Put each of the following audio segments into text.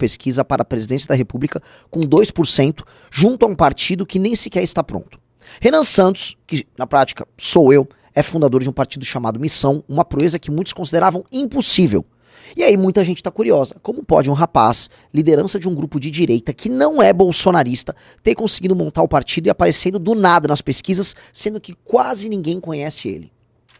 pesquisa para a presidência da República com 2%, junto a um partido que nem sequer está pronto. Renan Santos, que na prática sou eu, é fundador de um partido chamado Missão, uma proeza que muitos consideravam impossível. E aí muita gente está curiosa, como pode um rapaz, liderança de um grupo de direita que não é bolsonarista, ter conseguido montar o partido e aparecendo do nada nas pesquisas, sendo que quase ninguém conhece ele?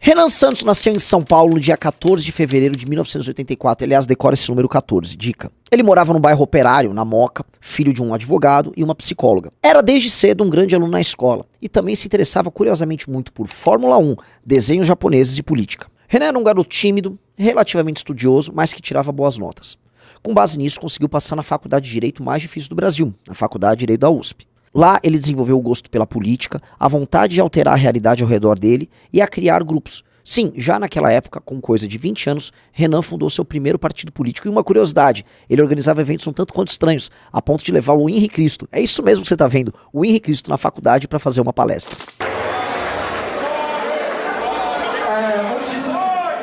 Renan Santos nasceu em São Paulo no dia 14 de fevereiro de 1984, aliás, decora esse número 14, dica. Ele morava no bairro Operário, na Moca, filho de um advogado e uma psicóloga. Era desde cedo um grande aluno na escola e também se interessava curiosamente muito por Fórmula 1, desenhos japoneses e política. Renan era um garoto tímido, relativamente estudioso, mas que tirava boas notas. Com base nisso, conseguiu passar na faculdade de Direito mais difícil do Brasil, na Faculdade de Direito da USP. Lá ele desenvolveu o gosto pela política, a vontade de alterar a realidade ao redor dele e a criar grupos. Sim, já naquela época, com coisa de 20 anos, Renan fundou seu primeiro partido político. E uma curiosidade, ele organizava eventos um tanto quanto estranhos, a ponto de levar o Henri Cristo. É isso mesmo que você está vendo, o Henri Cristo na faculdade para fazer uma palestra. Antes de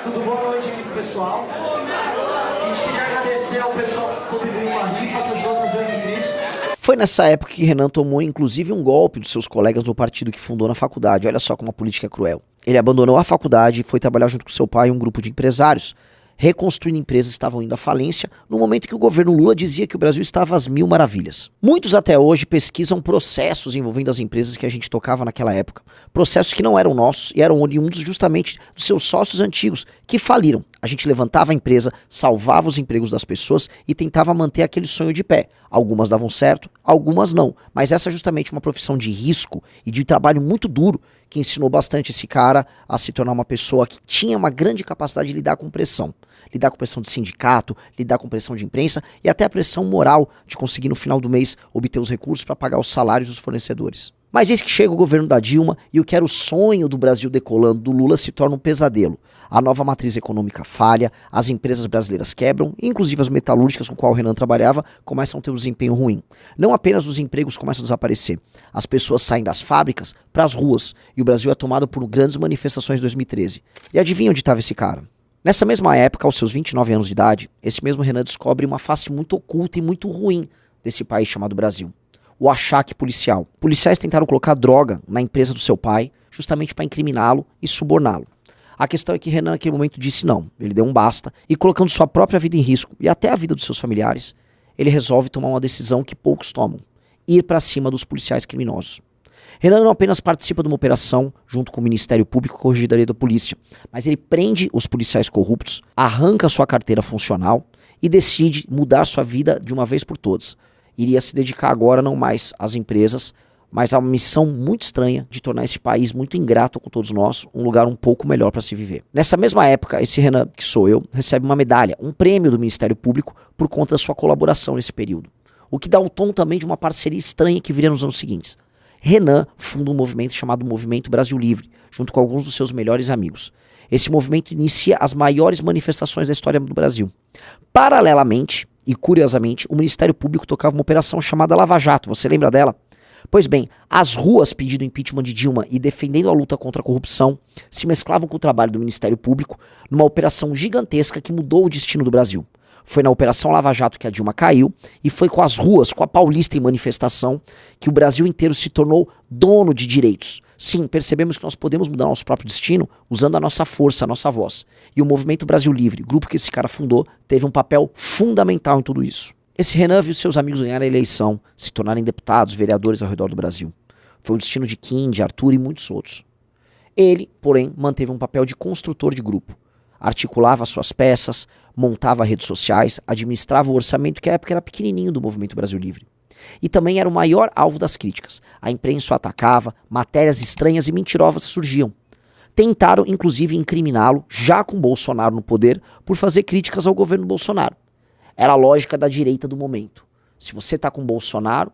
tudo boa noite aqui pro pessoal. A gente queria agradecer ao pessoal que contribuiu com a rifa, que ajudou a trazer o Henri Cristo. Foi nessa época que Renan tomou inclusive um golpe dos seus colegas no partido que fundou na faculdade. Olha só como a política é cruel. Ele abandonou a faculdade e foi trabalhar junto com seu pai e um grupo de empresários, reconstruindo empresas que estavam indo à falência, no momento que o governo Lula dizia que o Brasil estava às mil maravilhas. Muitos até hoje pesquisam processos envolvendo as empresas que a gente tocava naquela época. Processos que não eram nossos e eram oriundos justamente dos seus sócios antigos, que faliram. A gente levantava a empresa, salvava os empregos das pessoas e tentava manter aquele sonho de pé. Algumas davam certo, algumas não. Mas essa é justamente uma profissão de risco e de trabalho muito duro que ensinou bastante esse cara a se tornar uma pessoa que tinha uma grande capacidade de lidar com pressão. Lidar com pressão de sindicato, lidar com pressão de imprensa e até a pressão moral de conseguir no final do mês obter os recursos para pagar os salários dos fornecedores. Mas eis que chega o governo da Dilma e o que era o sonho do Brasil decolando do Lula se torna um pesadelo. A nova matriz econômica falha, as empresas brasileiras quebram, inclusive as metalúrgicas com qual o Renan trabalhava começam a ter um desempenho ruim. Não apenas os empregos começam a desaparecer, as pessoas saem das fábricas para as ruas e o Brasil é tomado por grandes manifestações em 2013. E adivinha onde estava esse cara? Nessa mesma época, aos seus 29 anos de idade, esse mesmo Renan descobre uma face muito oculta e muito ruim desse país chamado Brasil. O achaque policial. Policiais tentaram colocar droga na empresa do seu pai, justamente para incriminá-lo e suborná-lo. A questão é que Renan naquele momento disse não, ele deu um basta, e colocando sua própria vida em risco, e até a vida dos seus familiares, ele resolve tomar uma decisão que poucos tomam, ir para cima dos policiais criminosos. Renan não apenas participa de uma operação junto com o Ministério Público e Corregedoria da Polícia, mas ele prende os policiais corruptos, arranca sua carteira funcional e decide mudar sua vida de uma vez por todas. Iria se dedicar agora não mais às empresas, mas a uma missão muito estranha de tornar esse país muito ingrato com todos nós, um lugar um pouco melhor para se viver. Nessa mesma época, esse Renan, que sou eu, recebe uma medalha, um prêmio do Ministério Público por conta da sua colaboração nesse período. O que dá o tom também de uma parceria estranha que viria nos anos seguintes. Renan funda um movimento chamado Movimento Brasil Livre, junto com alguns dos seus melhores amigos. Esse movimento inicia as maiores manifestações da história do Brasil. Paralelamente, e curiosamente, o Ministério Público tocava uma operação chamada Lava Jato, você lembra dela? Pois bem, as ruas pedindo impeachment de Dilma e defendendo a luta contra a corrupção se mesclavam com o trabalho do Ministério Público numa operação gigantesca que mudou o destino do Brasil. Foi na Operação Lava Jato que a Dilma caiu e foi com as ruas, com a Paulista em manifestação, que o Brasil inteiro se tornou dono de direitos. Sim, percebemos que nós podemos mudar nosso próprio destino usando a nossa força, a nossa voz. E o Movimento Brasil Livre, grupo que esse cara fundou, teve um papel fundamental em tudo isso. Esse Renan viu seus amigos ganharem a eleição, se tornarem deputados, vereadores ao redor do Brasil. Foi o destino de Kim, de Arthur e muitos outros. Ele, porém, manteve um papel de construtor de grupo. Articulava suas peças, montava redes sociais, administrava o orçamento que à época era pequenininho do Movimento Brasil Livre. E também era o maior alvo das críticas. A imprensa o atacava, matérias estranhas e mentirosas surgiam. Tentaram, inclusive, incriminá-lo, já com Bolsonaro no poder, por fazer críticas ao governo Bolsonaro. Era a lógica da direita do momento. Se você está com Bolsonaro,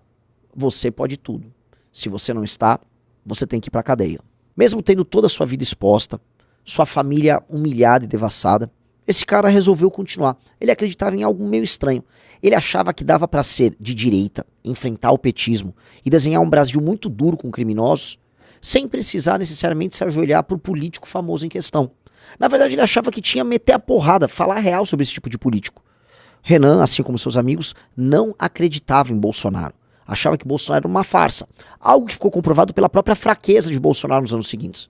você pode tudo. Se você não está, você tem que ir para a cadeia. Mesmo tendo toda a sua vida exposta, sua família humilhada e devassada, esse cara resolveu continuar. Ele acreditava em algo meio estranho. Ele achava que dava para ser de direita, enfrentar o petismo e desenhar um Brasil muito duro com criminosos, sem precisar necessariamente se ajoelhar para o político famoso em questão. Na verdade, ele achava que tinha que meter a porrada, falar a real sobre esse tipo de político. Renan, assim como seus amigos, não acreditava em Bolsonaro. Achava que Bolsonaro era uma farsa, algo que ficou comprovado pela própria fraqueza de Bolsonaro nos anos seguintes.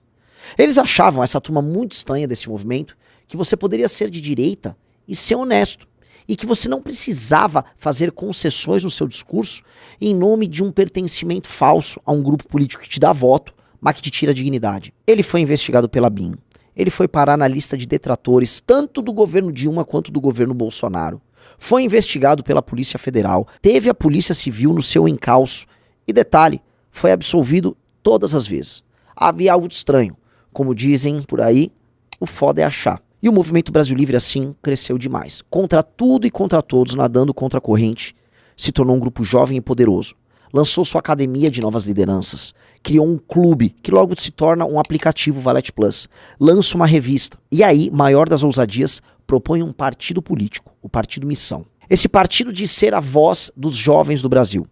Eles achavam, essa turma muito estranha desse movimento, que você poderia ser de direita e ser honesto, e que você não precisava fazer concessões no seu discurso em nome de um pertencimento falso a um grupo político que te dá voto, mas que te tira a dignidade. Ele foi investigado pela BIM. Ele foi parar na lista de detratores tanto do governo Dilma quanto do governo Bolsonaro. Foi investigado pela Polícia Federal, teve a Polícia Civil no seu encalço e, detalhe, foi absolvido todas as vezes. Havia algo de estranho. Como dizem por aí, o foda é achar. E o Movimento Brasil Livre, assim, cresceu demais. Contra tudo e contra todos, nadando contra a corrente, se tornou um grupo jovem e poderoso. Lançou sua academia de novas lideranças. Criou um clube, que logo se torna um aplicativo Valete Plus. Lança uma revista. E aí, maior das ousadias, propõe um partido político, o Partido Missão. Esse partido diz ser a voz dos jovens do Brasil.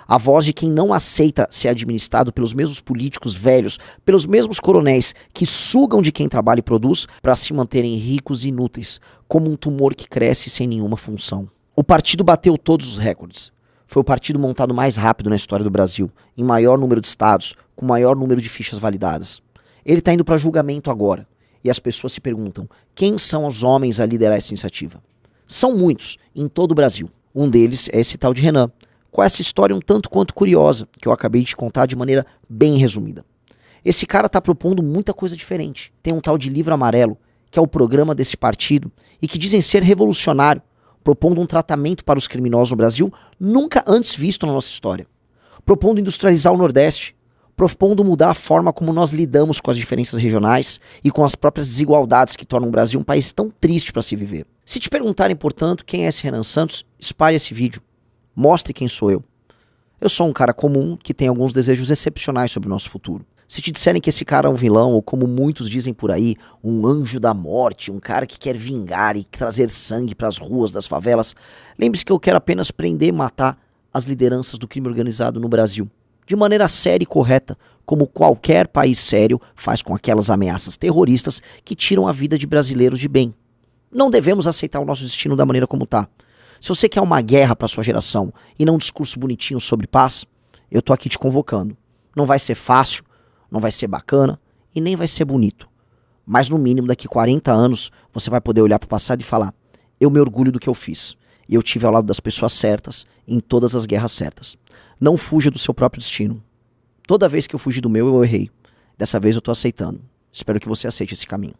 A voz de quem não aceita ser administrado pelos mesmos políticos velhos, pelos mesmos coronéis que sugam de quem trabalha e produz para se manterem ricos e inúteis, como um tumor que cresce sem nenhuma função. O partido bateu todos os recordes. Foi o partido montado mais rápido na história do Brasil, em maior número de estados, com maior número de fichas validadas. Ele está indo para julgamento agora. E as pessoas se perguntam, quem são os homens a liderar essa iniciativa? São muitos, em todo o Brasil. Um deles é esse tal de Renan, com essa história um tanto quanto curiosa, que eu acabei de contar de maneira bem resumida. Esse cara está propondo muita coisa diferente. Tem um tal de Livro Amarelo, que é o programa desse partido, e que dizem ser revolucionário, propondo um tratamento para os criminosos no Brasil nunca antes visto na nossa história. Propondo industrializar o Nordeste, propondo mudar a forma como nós lidamos com as diferenças regionais e com as próprias desigualdades que tornam o Brasil um país tão triste para se viver. Se te perguntarem, portanto, quem é esse Renan Santos, espalhe esse vídeo. Mostre quem sou eu. Eu sou um cara comum que tem alguns desejos excepcionais sobre o nosso futuro. Se te disserem que esse cara é um vilão, ou como muitos dizem por aí, um anjo da morte, um cara que quer vingar e trazer sangue para as ruas das favelas, lembre-se que eu quero apenas prender e matar as lideranças do crime organizado no Brasil. De maneira séria e correta, como qualquer país sério faz com aquelas ameaças terroristas que tiram a vida de brasileiros de bem. Não devemos aceitar o nosso destino da maneira como está. Se você quer uma guerra para sua geração e não um discurso bonitinho sobre paz, eu tô aqui te convocando. Não vai ser fácil, não vai ser bacana e nem vai ser bonito. Mas no mínimo daqui 40 anos você vai poder olhar para o passado e falar, eu me orgulho do que eu fiz. E eu tive ao lado das pessoas certas em todas as guerras certas. Não fuja do seu próprio destino. Toda vez que eu fugi do meu, eu errei. Dessa vez eu tô aceitando. Espero que você aceite esse caminho.